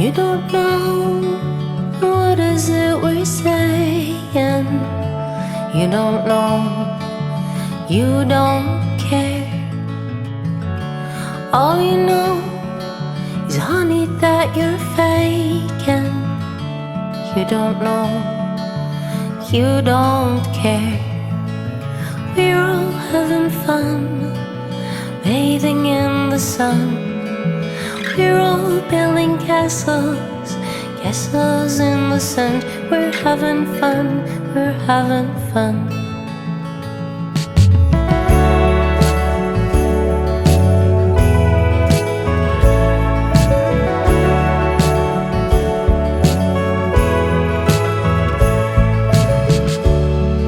You don't know what is it we're saying. You don't know, you don't care. All you know is honey that you're faking. You don't know, you don't care. We're all having fun, bathing in the sun. We're all building castles, castles in the sand. We're having fun, we're having fun.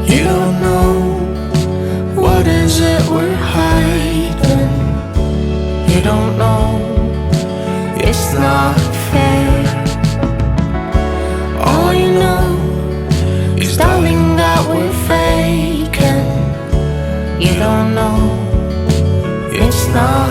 You don't know what is it we're hiding. You don't know, it's not fair. All you know is, darling, that we're faking. You don't know, it's not